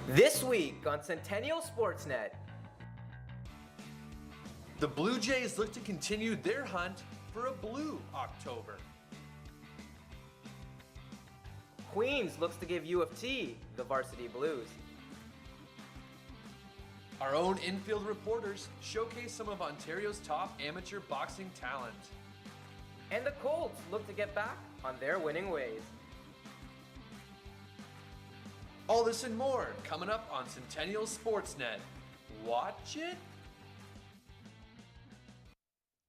This week on Centennial Sportsnet. The Blue Jays look to continue their hunt for a blue October. Queens looks to give U of T the varsity blues. Our own infield reporters showcase some of Ontario's top amateur boxing talent. And the Colts look to get back on their winning ways. All this and more coming up on Centennial Sportsnet. Watch it.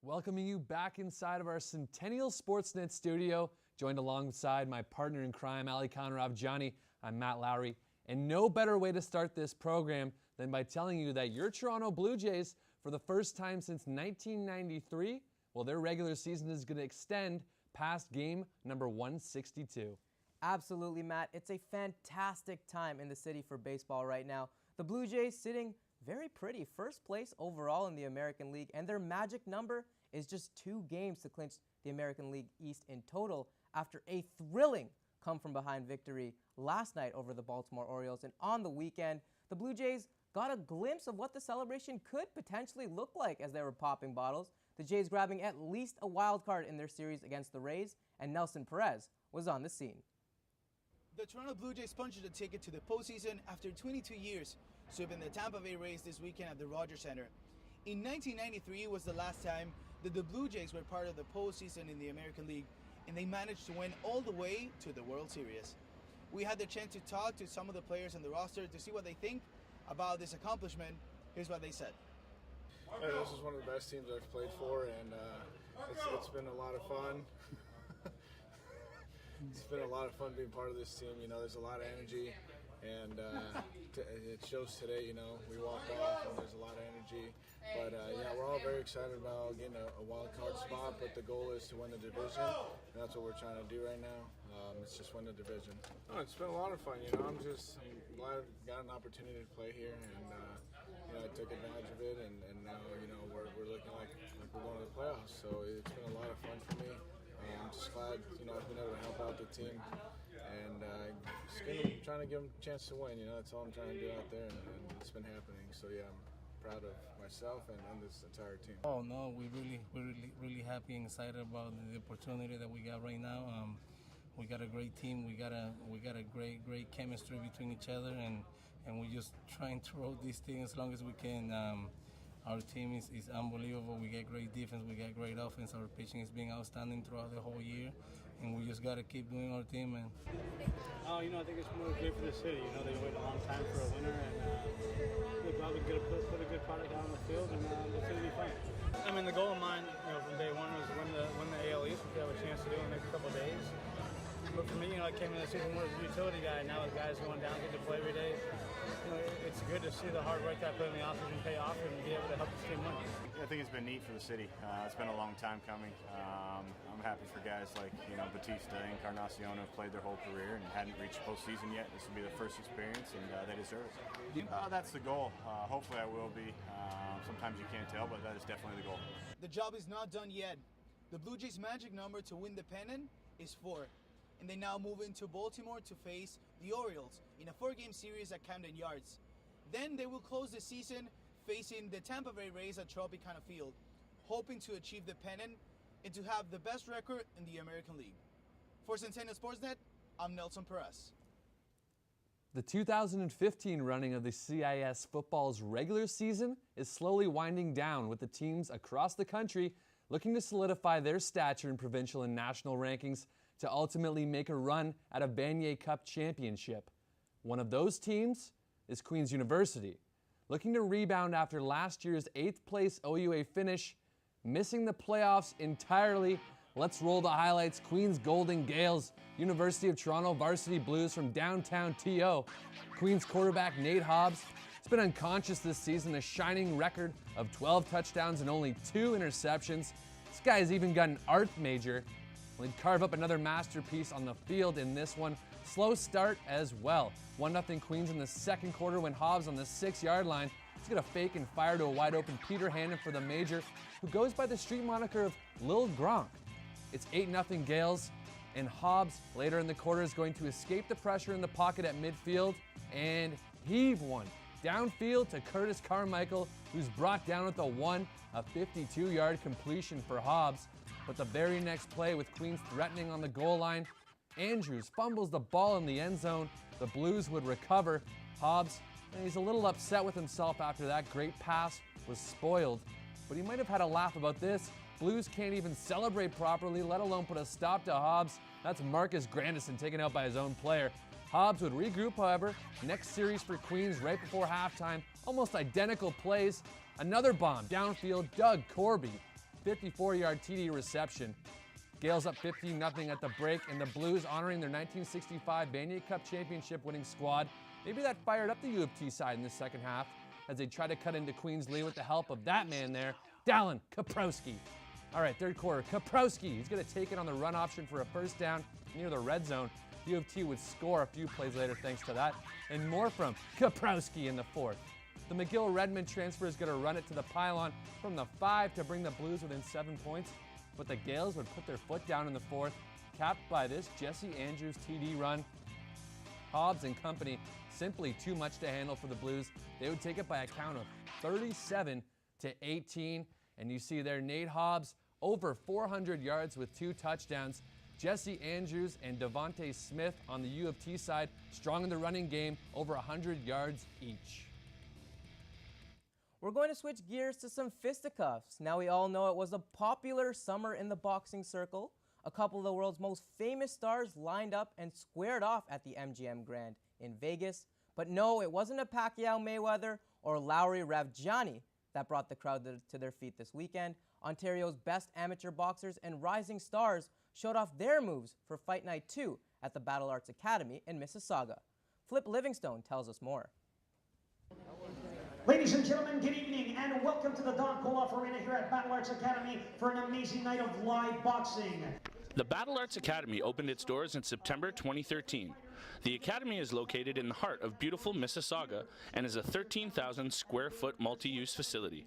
Welcoming you back inside of our Centennial Sportsnet studio, joined alongside my partner in crime, Alykhan Ravjiani. I'm Matt Lowry, and no better way to start this program than by telling you that your Toronto Blue Jays, for the first time since 1993, well, their regular season is going to extend past game number 162. Absolutely, Matt. It's a fantastic time in the city for baseball right now. The Blue Jays sitting very pretty, first place overall in the American League, and their magic number is just 2 games to clinch the American League East in total after a thrilling come-from-behind victory last night over the Baltimore Orioles. And on the weekend, the Blue Jays got a glimpse of what the celebration could potentially look like as they were popping bottles. The Jays grabbing at least a wild card in their series against the Rays, and Nelson Perez was on the scene. The Toronto Blue Jays punched a ticket to the postseason after 22 years, sweeping the Tampa Bay Rays this weekend at the Rogers Center. In 1993 was the last time that the Blue Jays were part of the postseason in the American League, and they managed to win all the way to the World Series. We had the chance to talk to some of the players on the roster to see what they think about this accomplishment. Here's what they said. Hey, this is one of the best teams I've played for, and it's been a lot of fun. It's been a lot of fun being part of this team. You know, there's a lot of energy, and it shows today. You know, we walked off, and there's a lot of energy. But yeah, we're all very excited about getting a wild card spot. But the goal is to win the division. And that's what we're trying to do right now. It's just win the division. Oh, it's been a lot of fun. You know, I'm glad I got an opportunity to play here, and you know, I took advantage of it. And now, you know, we're looking like we're going to the playoffs. So it's been a lot of fun for me. I'm just glad, you know, I've been able to help out the team, and just trying to give them a chance to win. You know, that's all I'm trying to do out there, and it's been happening. So yeah, I'm proud of myself and this entire team. Oh no, we're really happy and excited about the opportunity that we got right now. We got a great team. We got a great chemistry between each other, and we're just trying to roll this thing as long as we can. Our team is unbelievable. We get great defense. We get great offense. Our pitching is being outstanding throughout the whole year, and we just got to keep doing our thing, man. Oh, you know, I think it's more great for the city. You know, they wait a long time for a winner, and we're probably going to put a good product out on the field, and it's going to be fun. I mean, the goal of mine, you know, from day one was to win the AL East, which we have a chance to do in the next couple of days. But for me, you know, I came in the season more as a utility guy. Now with guys going down, get to play every day. You know, it's good to see the hard work that I put in the offseason pay off and be able to help this team win. I think it's been neat for the city. It's been a long time coming. I'm happy for guys like, you know, Batista and Encarnacion have played their whole career and hadn't reached postseason yet. This will be their first experience, and they deserve it. That's the goal. Hopefully I will be. Sometimes you can't tell, but that is definitely the goal. The job is not done yet. The Blue Jays' magic number to win the pennant is 4. And they now move into Baltimore to face the Orioles in a 4-game series at Camden Yards. Then they will close the season facing the Tampa Bay Rays at Tropicana Field, hoping to achieve the pennant and to have the best record in the American League. For Centennial Sportsnet, I'm Nelson Perez. The 2015 running of the CIS football's regular season is slowly winding down, with the teams across the country looking to solidify their stature in provincial and national rankings to ultimately make a run at a Vanier Cup championship. One of those teams is Queen's University, looking to rebound after last year's 8th place OUA finish, missing the playoffs entirely. Let's roll the highlights. Queen's Golden Gales, University of Toronto Varsity Blues from downtown TO. Queen's quarterback Nate Hobbs has been unconscious this season, a shining record of 12 touchdowns and only 2 interceptions. This guy's even got an art major. He'd carve up another masterpiece on the field in this one. Slow start as well. 1-0 Queens in the second quarter when Hobbs on the 6-yard line. He's going to fake and fire to a wide-open Peter Hannon for the major, who goes by the street moniker of Lil Gronk. It's 8-0 Gales, and Hobbs later in the quarter is going to escape the pressure in the pocket at midfield, and heave one downfield to Curtis Carmichael, who's brought down with a 52-yard completion for Hobbs. But the very next play, with Queens threatening on the goal line, Andrews fumbles the ball in the end zone. The Blues would recover. Hobbs, and he's a little upset with himself after that great pass was spoiled. But he might have had a laugh about this. Blues can't even celebrate properly, let alone put a stop to Hobbs. That's Marcus Grandison taken out by his own player. Hobbs would regroup, however. Next series for Queens right before halftime. Almost identical plays. Another bomb downfield. Doug Corby, 54-yard TD reception. Gales up 15-0 at the break, and the Blues honoring their 1965 Vanier Cup championship winning squad. Maybe that fired up the U of T side in the second half as they try to cut into Queens' lead with the help of that man there, Dallin Kaprowski. All right, third quarter, Kaprowski. He's going to take it on the run option for a first down near the red zone. U of T would score a few plays later thanks to that, and more from Kaprowski in the fourth. The McGill-Redmond transfer is going to run it to the pylon from the 5 to bring the Blues within 7 points, but the Gales would put their foot down in the fourth, capped by this Jesse Andrews TD run. Hobbs and company, simply too much to handle for the Blues. They would take it by a count of 37-18, and you see there Nate Hobbs over 400 yards with 2 touchdowns. Jesse Andrews and Devontae Smith on the U of T side, strong in the running game, over 100 yards each. We're going to switch gears to some fisticuffs. Now we all know it was a popular summer in the boxing circle. A couple of the world's most famous stars lined up and squared off at the MGM Grand in Vegas. But no, it wasn't a Pacquiao Mayweather or Lowry Ravjiani that brought the crowd to their feet this weekend. Ontario's best amateur boxers and rising stars showed off their moves for Fight Night 2 at the BattleArts Academy in Mississauga. Flip Livingstone tells us more. Ladies and gentlemen, good evening and welcome to the Don Koloff Arena here at BattleArts Academy for an amazing night of live boxing. The BattleArts Academy opened its doors in September 2013. The Academy is located in the heart of beautiful Mississauga and is a 13,000 square foot multi-use facility.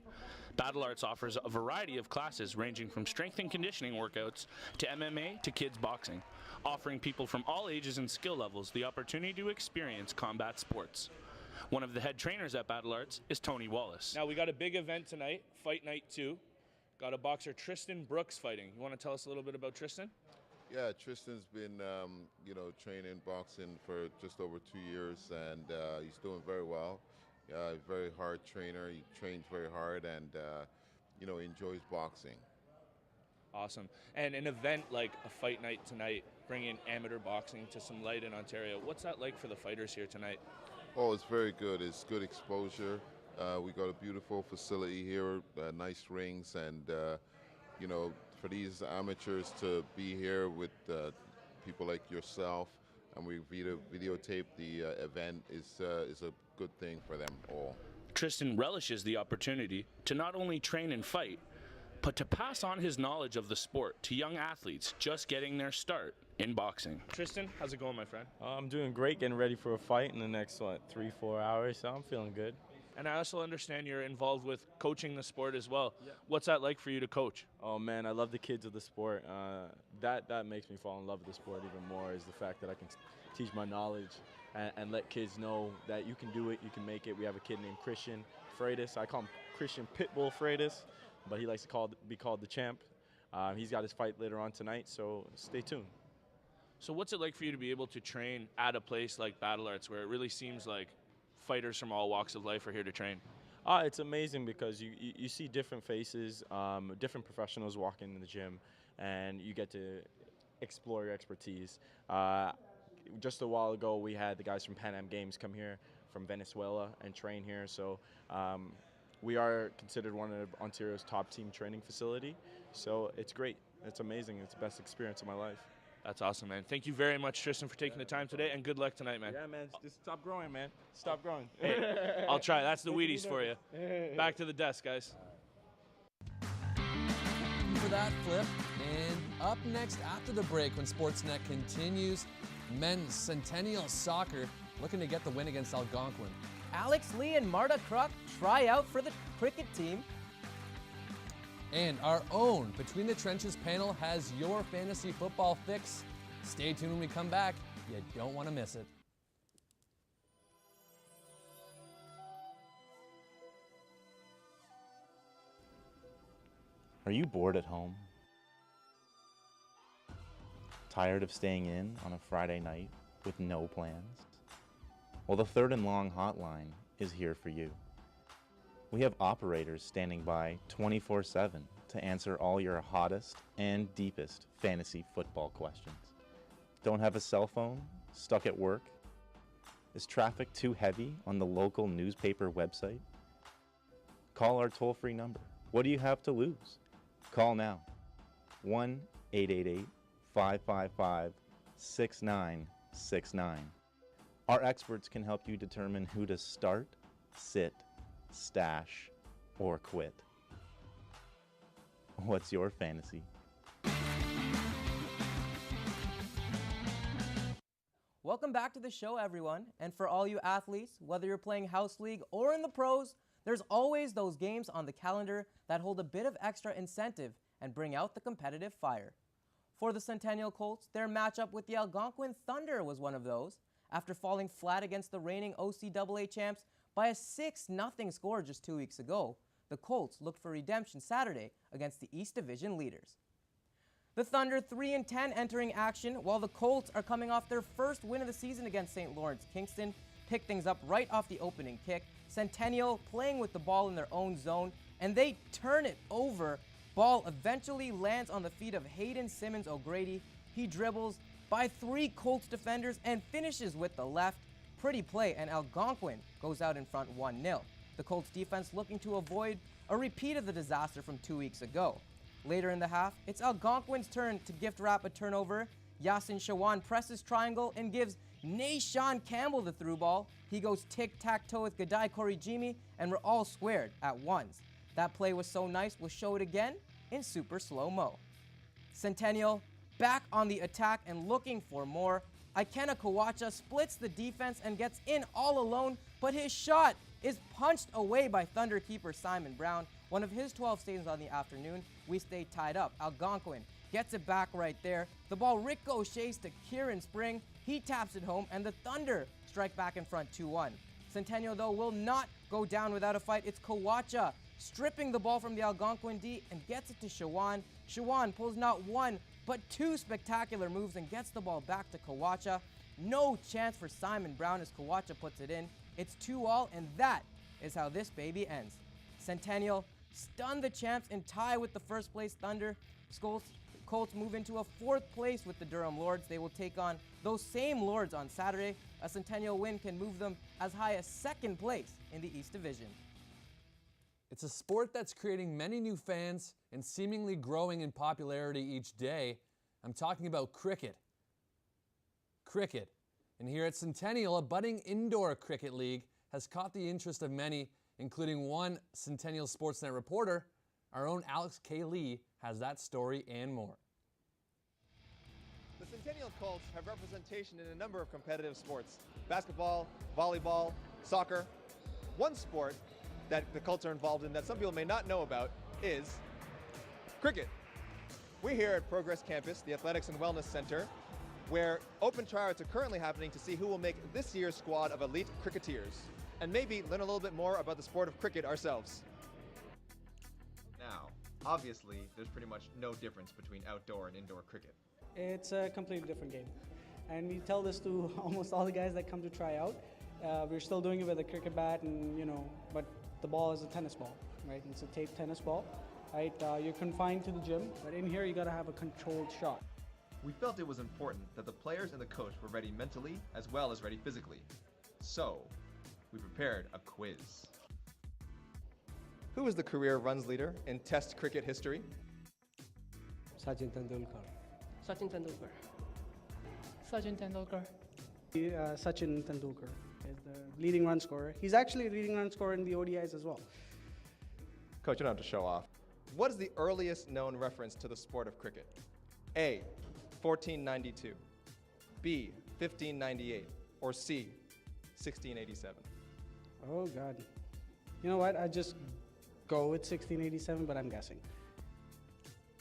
BattleArts offers a variety of classes ranging from strength and conditioning workouts to MMA to kids boxing, offering people from all ages and skill levels the opportunity to experience combat sports. One of the head trainers at BattleArts is Tony Wallace. Now we got a big event tonight, Fight Night 2. Got a boxer, Tristan Brooks, fighting. You want to tell us a little bit about Tristan? Yeah, Tristan's been, training boxing for just over 2 years, and he's doing very well. Very hard trainer. He trains very hard, and he enjoys boxing. Awesome. And an event like a Fight Night tonight, bringing amateur boxing to some light in Ontario. What's that like for the fighters here tonight? Oh, it's very good. It's good exposure. We got a beautiful facility here, nice rings, and for these amateurs to be here with people like yourself, and we videotape the event is a good thing for them all. Tristan relishes the opportunity to not only train and fight, but to pass on his knowledge of the sport to young athletes just getting their start in boxing. Tristan, how's it going, my friend? I'm doing great, getting ready for a fight in the next, 3-4 hours, so I'm feeling good. And I also understand you're involved with coaching the sport as well. Yeah. What's that like for you to coach? Oh man, I love the kids of the sport. That makes me fall in love with the sport even more, is the fact that I can teach my knowledge and let kids know that you can do it, you can make it. We have a kid named Christian Freitas. I call him Christian Pitbull Freitas, but he likes to be called the champ. He's got his fight later on tonight, so stay tuned. So what's it like for you to be able to train at a place like BattleArts, where it really seems like fighters from all walks of life are here to train? It's amazing because you see different faces, different professionals walking in the gym, and you get to explore your expertise. Just a while ago, we had the guys from Pan Am Games come here from Venezuela and train here, so we are considered one of Ontario's top team training facility, so it's great. It's amazing. It's the best experience of my life. That's awesome, man. Thank you very much, Tristan, for taking the time today, and good luck tonight, man. Yeah, man. Just stop growing, man. Stop growing. Hey, I'll try. That's the Wheaties for you. Back to the desk, guys. For that, Flip. And up next after the break, when Sportsnet continues, men's Centennial Soccer looking to get the win against Algonquin. Alex Lee and Marta Kruk try out for the cricket team. And our own Between the Trenches panel has your fantasy football fix. Stay tuned when we come back. You don't want to miss it. Are you bored at home? Tired of staying in on a Friday night with no plans? Well, the Third and Long hotline is here for you. We have operators standing by 24/7 to answer all your hottest and deepest fantasy football questions. Don't have a cell phone? Stuck at work? Is traffic too heavy on the local newspaper website? Call our toll-free number. What do you have to lose? Call now. 1-888-555-6969. Our experts can help you determine who to start, sit, stash, or quit. What's your fantasy? Welcome back to the show, everyone. And for all you athletes, whether you're playing house league or in the pros, there's always those games on the calendar that hold a bit of extra incentive and bring out the competitive fire. For the Centennial Colts, their matchup with the Algonquin Thunder was one of those. After falling flat against the reigning OCAA champs by a 6-0 score just 2 weeks ago, the Colts looked for redemption Saturday against the East Division leaders. The Thunder 3-10 entering action, while the Colts are coming off their first win of the season against St. Lawrence Kingston, picked things up right off the opening kick. Centennial playing with the ball in their own zone, and they turn it over. Ball eventually lands on the feet of Hayden Simmons O'Grady. He dribbles by 3 Colts defenders and finishes with the left. Pretty play, and Algonquin goes out in front 1-0. The Colts defense looking to avoid a repeat of the disaster from 2 weeks ago. Later in the half, it's Algonquin's turn to gift wrap a turnover. Yasin Shawan presses triangle and gives Nashawn Campbell the through ball. He goes tic-tac-toe with Gadai Korijimi, and we're all squared at ones. That play was so nice, we'll show it again in super slow-mo. Centennial back on the attack and looking for more. Ikena Kawacha splits the defense and gets in all alone, but his shot is punched away by Thunder keeper Simon Brown. One of his 12 saves on the afternoon. We stay tied up. Algonquin gets it back right there. The ball ricochets to Kieran Spring. He taps it home, and the Thunder strike back in front 2-1. Centennial, though, will not go down without a fight. It's Kawacha stripping the ball from the Algonquin D and gets it to Shawan. Shawan pulls not one, but 2 spectacular moves and gets the ball back to Kawacha. No chance for Simon Brown as Kawacha puts it in. It's 2-all, and that is how this baby ends. Centennial stun the champs and tie with the first place Thunder. Colts move into a 4th place with the Durham Lords. They will take on those same Lords on Saturday. A Centennial win can move them as high as 2nd place in the East Division. It's a sport that's creating many new fans and seemingly growing in popularity each day. I'm talking about cricket. Cricket. And here at Centennial, a budding indoor cricket league has caught the interest of many, including one Centennial Sportsnet reporter. Our own Alex K. Lee has that story and more. The Centennial Colts have representation in a number of competitive sports: basketball, volleyball, soccer. One sport that the Colts are involved in that some people may not know about is cricket. We're here at Progress Campus, the Athletics and Wellness Center, where open tryouts are currently happening to see who will make this year's squad of elite cricketeers, and maybe learn a little bit more about the sport of cricket ourselves. Now, obviously, there's pretty much no difference between outdoor and indoor cricket. It's a completely different game. And we tell this to almost all the guys that come to try out. We're still doing it with a cricket bat, and but the ball is a tennis ball, right? It's a taped tennis ball, right? You're confined to the gym, but in here you gotta have a controlled shot. We felt it was important that the players and the coach were ready mentally as well as ready physically. So, we prepared a quiz. Who is the career runs leader in Test cricket history? Sachin Tendulkar. Sachin Tendulkar. Sachin Tendulkar. Sachin Tendulkar is the leading run scorer. He's actually a leading run scorer in the ODIs as well. Coach, you don't have to show off. What is the earliest known reference to the sport of cricket? A, 1492, B, 1598, or C, 1687? Oh, God. You know what? I just go with 1687, but I'm guessing.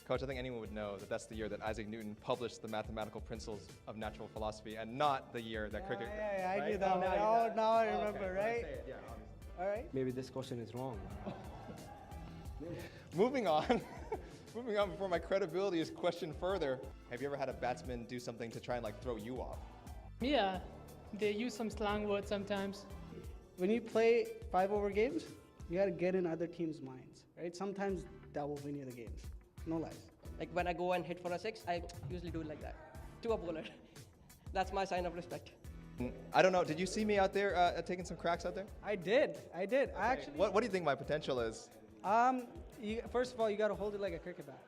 Coach, I think anyone would know that that's the year that Isaac Newton published the mathematical principles of natural philosophy, and not the year that cricket. Yeah, I right? knew that one. Now I remember, okay. right? Say it. Yeah, obviously. All right. Maybe this question is wrong. Moving on. Moving on before my credibility is questioned further. Have you ever had a batsman do something to try and like throw you off? Yeah, they use some slang words sometimes. When you play 5-over games, you gotta get in other teams' minds, right? Sometimes that will win you the games. No lies. Like when I go and hit for a 6, I usually do it like that to a bowler. That's my sign of respect. I don't know. Did you see me out there taking some cracks out there? I did. I actually. What do you think my potential is? First of all, you gotta hold it like a cricket bat,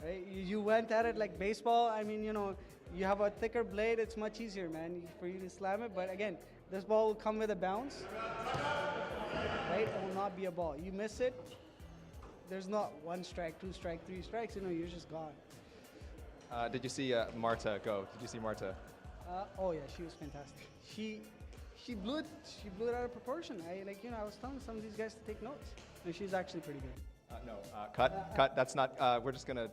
right? You went at it like baseball. I mean, you know, you have a thicker blade. It's much easier, man, for you to slam it. But again, this ball will come with a bounce, right? It will not be a ball. You miss it, there's not 1 strike, 2 strike, 3 strikes. You know, you're just gone. Did you see Marta go? Did you see Marta? Oh yeah, she was fantastic. She blew it. She blew it out of proportion. I was telling some of these guys to take notes, and she's actually pretty good. No, cut. That's not. We're just gonna.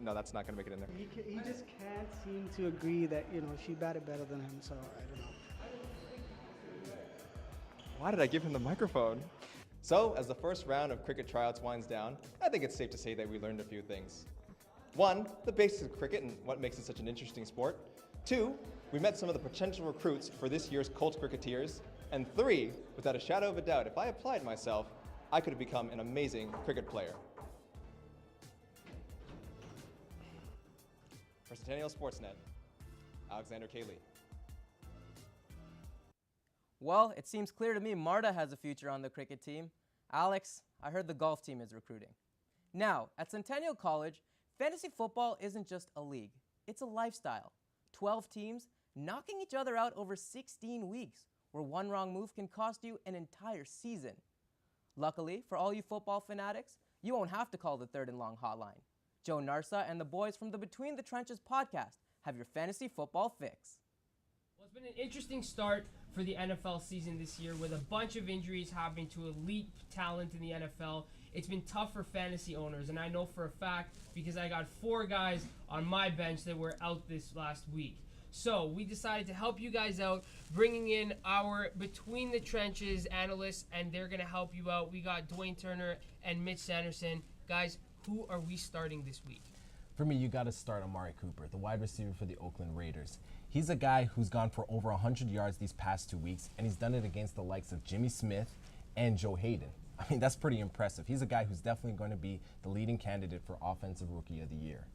No, that's not gonna make it in there. He just can't seem to agree that she batted better than him. So I don't know. Why did I give him the microphone? So, as the first round of cricket tryouts winds down, I think it's safe to say that we learned a few things. 1, the basics of cricket and what makes it such an interesting sport. 2, we met some of the potential recruits for this year's Colts Cricketeers. And 3, without a shadow of a doubt, if I applied myself, I could have become an amazing cricket player. For Centennial Sportsnet, Alexander K. Lee. Well, it seems clear to me Marta has a future on the cricket team. Alex, I heard the golf team is recruiting. Now, at Centennial College, fantasy football isn't just a league. It's a lifestyle. 12 teams knocking each other out over 16 weeks, where one wrong move can cost you an entire season. Luckily, for all you football fanatics, you won't have to call the Third and Long hotline. Joe Narsa and the boys from the Between the Trenches podcast have your fantasy football fix. Well, it's been an interesting start for the NFL season this year with a bunch of injuries happening to elite talent in the NFL. It's been tough for fantasy owners, and I know for a fact because I got 4 guys on my bench that were out this last week. So we decided to help you guys out, bringing in our Between the Trenches analysts, and they're going to help you out. We got Dwayne Turner and Mitch Sanderson. Guys, who are we starting this week? For me, you got to start Amari Cooper, the wide receiver for the Oakland Raiders. He's a guy who's gone for over 100 yards these past 2 weeks, and he's done it against the likes of Jimmy Smith and Joe Hayden. I mean, that's pretty impressive. He's a guy who's definitely going to be the leading candidate for Offensive Rookie of the Year.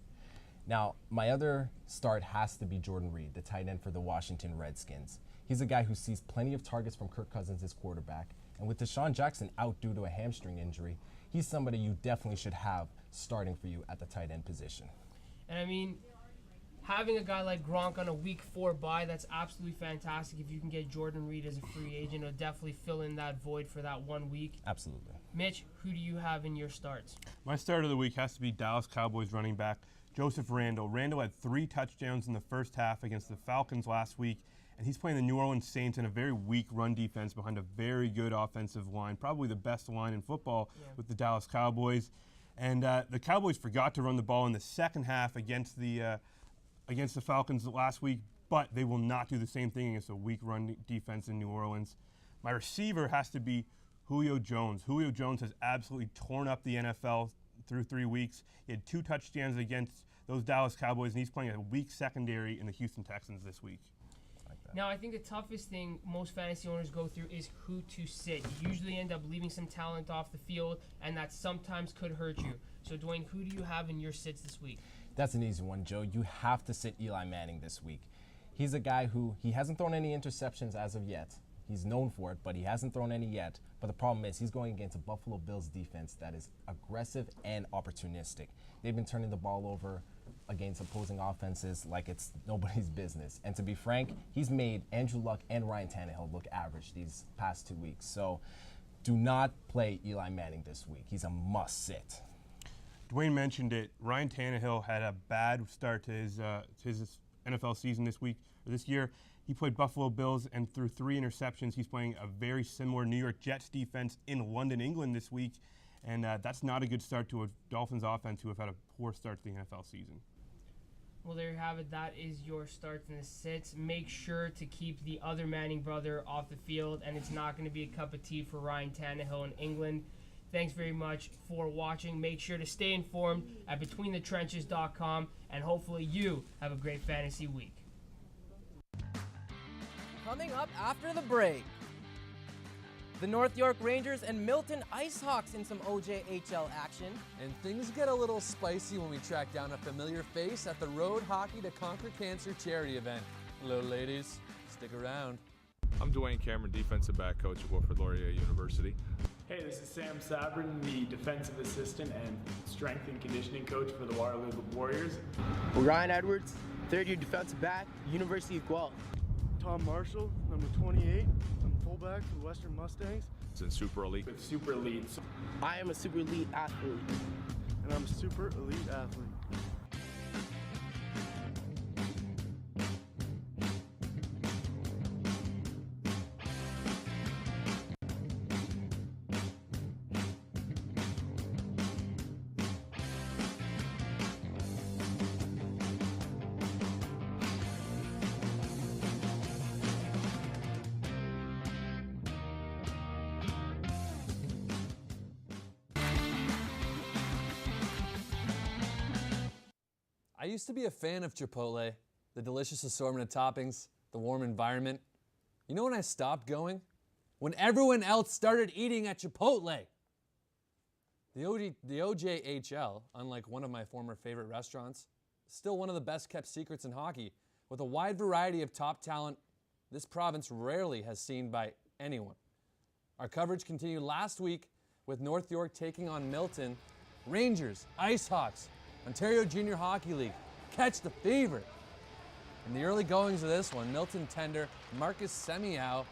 Now, my other start has to be Jordan Reed, the tight end for the Washington Redskins. He's a guy who sees plenty of targets from Kirk Cousins, his quarterback, and with Deshaun Jackson out due to a hamstring injury, he's somebody you definitely should have starting for you at the tight end position. And I mean, having a guy like Gronk on a week 4 bye, that's absolutely fantastic. If you can get Jordan Reed as a free agent, it'll definitely fill in that void for that 1 week. Absolutely. Mitch, who do you have in your starts? My start of the week has to be Dallas Cowboys running back Joseph Randle. Randle had 3 touchdowns in the first half against the Falcons last week, and he's playing the New Orleans Saints in a very weak run defense behind a very good offensive line, probably the best line in football with the Dallas Cowboys. And the Cowboys forgot to run the ball in the second half against the Falcons last week, but they will not do the same thing against a weak run defense in New Orleans. My receiver has to be Julio Jones. Julio Jones has absolutely torn up the NFL through 3 weeks. He had 2 touchdowns against those Dallas Cowboys, and he's playing a weak secondary in the Houston Texans this week. Now, I think the toughest thing most fantasy owners go through is who to sit. You usually end up leaving some talent off the field, and that sometimes could hurt you. So, Dwayne, who do you have in your sits this week? That's an easy one, Joe. You have to sit Eli Manning this week. He's a guy who he hasn't thrown any interceptions as of yet. He's known for it, but he hasn't thrown any yet. But the problem is he's going against a Buffalo Bills defense that is aggressive and opportunistic. They've been turning the ball over against opposing offenses like it's nobody's business. And to be frank, he's made Andrew Luck and Ryan Tannehill look average these past 2 weeks. So do not play Eli Manning this week. He's a must sit. Dwayne mentioned it. Ryan Tannehill had a bad start to his NFL season this year. He played Buffalo Bills and threw 3 interceptions. He's playing a very similar New York Jets defense in London, England this week. And that's not a good start to a Dolphins offense who have had a poor start to the NFL season. Well, there you have it. That is your starts and the sits. Make sure to keep the other Manning brother off the field, and it's not going to be a cup of tea for Ryan Tannehill in England. Thanks very much for watching. Make sure to stay informed at BetweenTheTrenches.com, and hopefully you have a great fantasy week. Coming up after the break, the North York Rangers and Milton IceHawks in some OJHL action. And things get a little spicy when we track down a familiar face at the Road Hockey to Conquer Cancer charity event. Hello, ladies. Stick around. I'm Dwayne Cameron, defensive back coach at Wilfrid Laurier University. Hey, this is Sam Sabrin, the defensive assistant and strength and conditioning coach for the Waterloo Warriors. Ryan Edwards, third-year defensive back, University of Guelph. Tom Marshall, number 28. I'm fullback for the Western Mustangs. It's in Super Elite. With Super Elite. I am a super elite athlete. And I'm a super elite athlete. I used to be a fan of Chipotle, the delicious assortment of toppings, the warm environment. You know when I stopped going? When everyone else started eating at Chipotle. The OJHL, unlike one of my former favorite restaurants, is still one of the best kept secrets in hockey. With a wide variety of top talent this province rarely has seen by anyone. Our coverage continued last week with North York taking on Milton, Rangers, IceHawks, Ontario Junior Hockey League, catch the fever. In the early goings of this one, Milton tender Marcus Semiow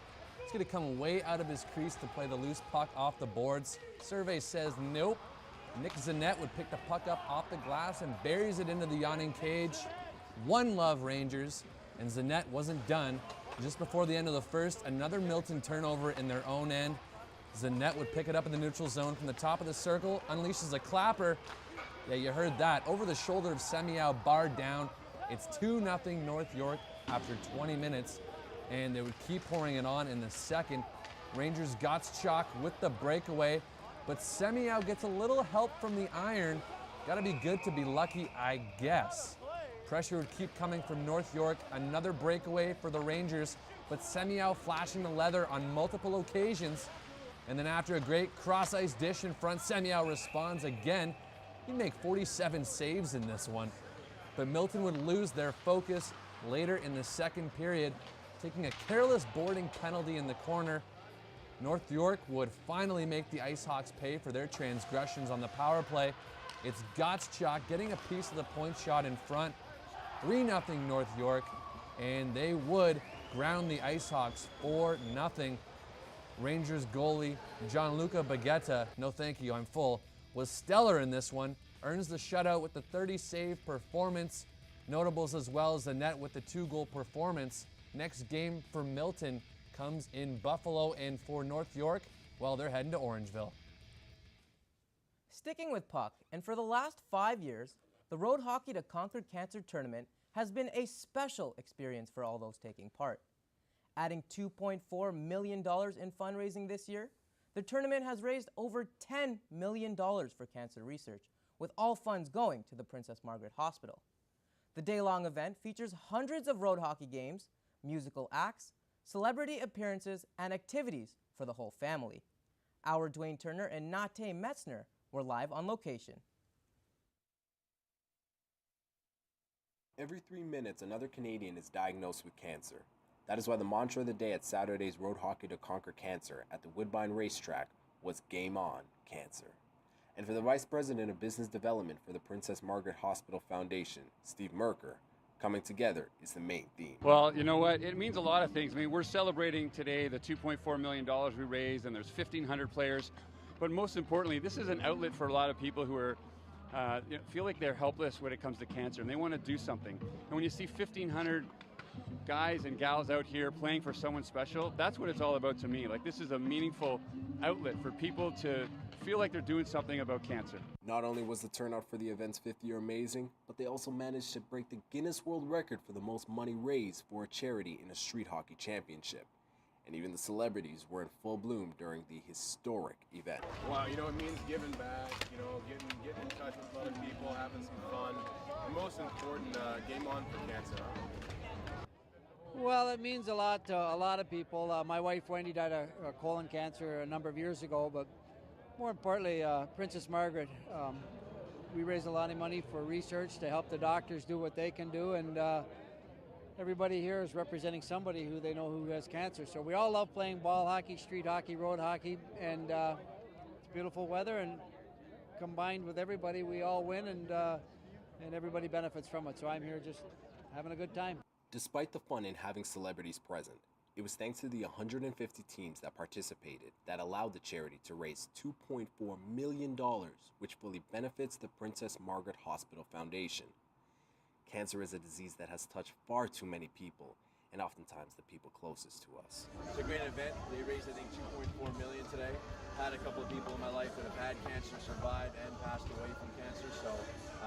is going to come way out of his crease to play the loose puck off the boards. Survey says nope. Nick Zanette would pick the puck up off the glass and buries it into the yawning cage. 1-0 Rangers, and Zanette wasn't done. Just before the end of the first, another Milton turnover in their own end. Zanette would pick it up in the neutral zone from the top of the circle, unleashes a clapper. Yeah, you heard that. Over the shoulder of Semiow, barred down. It's 2-0 North York after 20 minutes, and they would keep pouring it on in the second. Rangers got chalk with the breakaway, but Semiow gets a little help from the iron. Gotta be good to be lucky, I guess. Pressure would keep coming from North York. Another breakaway for the Rangers, but Semiow flashing the leather on multiple occasions. And then after a great cross-ice dish in front, Semiow responds again. He'd make 47 saves in this one. But Milton would lose their focus later in the second period, taking a careless boarding penalty in the corner. North York would finally make the IceHawks pay for their transgressions on the power play. It's Gottschalk getting a piece of the point shot in front. 3-0 North York, and they would ground the IceHawks 4-0. Rangers goalie Gianluca Baghetta, no thank you, I'm full, was stellar in this one, earns the shutout with the 30-save performance. Notables as well as the net with the 2-goal performance. Next game for Milton comes in Buffalo, and for North York, well, they're heading to Orangeville. Sticking with puck, and for the last 5 years, the Road Hockey to Conquer Cancer tournament has been a special experience for all those taking part. Adding $2.4 million in fundraising this year, the tournament has raised over $10 million for cancer research, with all funds going to the Princess Margaret Hospital. The day-long event features hundreds of road hockey games, musical acts, celebrity appearances, and activities for the whole family. Our Dwayne Turner and Nate Metzner were live on location. Every 3 minutes, another Canadian is diagnosed with cancer. That is why the mantra of the day at Saturday's Road Hockey to Conquer Cancer at the Woodbine Racetrack was Game On, Cancer. And for the Vice President of Business Development for the Princess Margaret Hospital Foundation, Steve Merker, coming together is the main theme. Well, you know what? It means a lot of things. I mean, we're celebrating today the $2.4 million we raised, and there's 1,500 players. But most importantly, this is an outlet for a lot of people who are feel like they're helpless when it comes to cancer, and they want to do something. And when you see 1,500 guys and gals out here playing for someone special, that's what it's all about to me. Like, this is a meaningful outlet for people to feel like they're doing something about cancer. Not only was the turnout for the event's 5th year amazing, but they also managed to break the Guinness World Record for the most money raised for a charity in a street hockey championship. and even the celebrities were in full bloom during the historic event. Wow, you know, it means giving back, you know, getting in touch with other people, having some fun, and most important, game on for cancer. Well, it means a lot to a lot of people. My wife Wendy died of colon cancer a number of years ago, but more importantly, Princess Margaret. We raised a lot of money for research to help the doctors do what they can do, and everybody here is representing somebody who they know who has cancer. So we all love playing ball hockey, street hockey, road hockey, and it's beautiful weather, and combined with everybody, we all win, and everybody benefits from it. So I'm here just having a good time. Despite the fun in having celebrities present, it was thanks to the 150 teams that participated that allowed the charity to raise $2.4 million, which fully benefits the Princess Margaret Hospital Foundation. Cancer is a disease that has touched far too many people, and oftentimes the people closest to us. It's a great event. They raised, I think, $2.4 million today. Had a couple of people in my life that have had cancer, survived, and passed away from cancer, so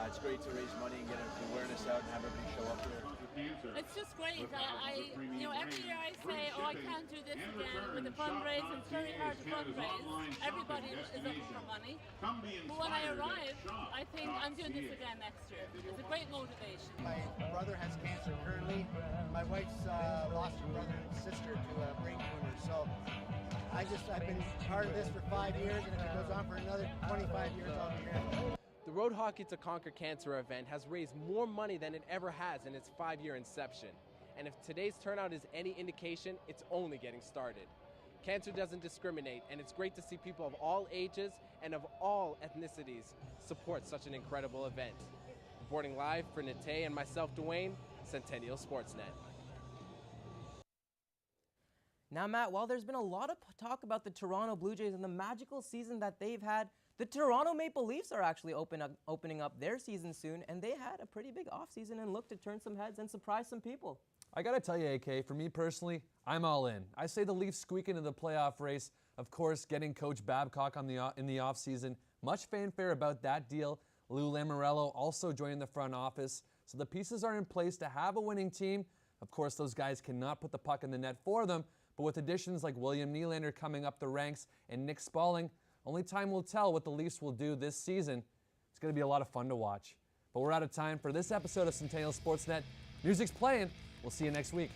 it's great to raise money and get awareness out and have everybody show up here. It's just great. Every year I say, oh, I can't do this again with the fundraising. It's very hard to fundraise. Everybody is looking for money. But when I arrive, I think I'm doing this again next year. It's a great motivation. My brother has cancer currently. My wife's lost her brother and sister to a brain tumor. So I've been part of this for 5 years, and if it goes on for another 25 years, I'll be here. The Road Hockey to Conquer Cancer event has raised more money than it ever has in its 5-year inception. And if today's turnout is any indication, it's only getting started. Cancer doesn't discriminate, and it's great to see people of all ages and of all ethnicities support such an incredible event. Reporting live for Nate and myself, Dwayne, Centennial Sportsnet. Now, Matt, while there's been a lot of talk about the Toronto Blue Jays and the magical season that they've had, the Toronto Maple Leafs are actually opening up their season soon, and they had a pretty big offseason and look to turn some heads and surprise some people. I gotta tell you, AK, for me personally, I'm all in. I say the Leafs squeak into the playoff race. Of course, getting Coach Babcock in the offseason. Much fanfare about that deal. Lou Lamoriello also joining the front office. So the pieces are in place to have a winning team. Of course, those guys cannot put the puck in the net for them, but with additions like William Nylander coming up the ranks and Nick Spaulding, only time will tell what the Leafs will do this season. It's going to be a lot of fun to watch. But we're out of time for this episode of Centennial Sportsnet. Music's playing. We'll see you next week.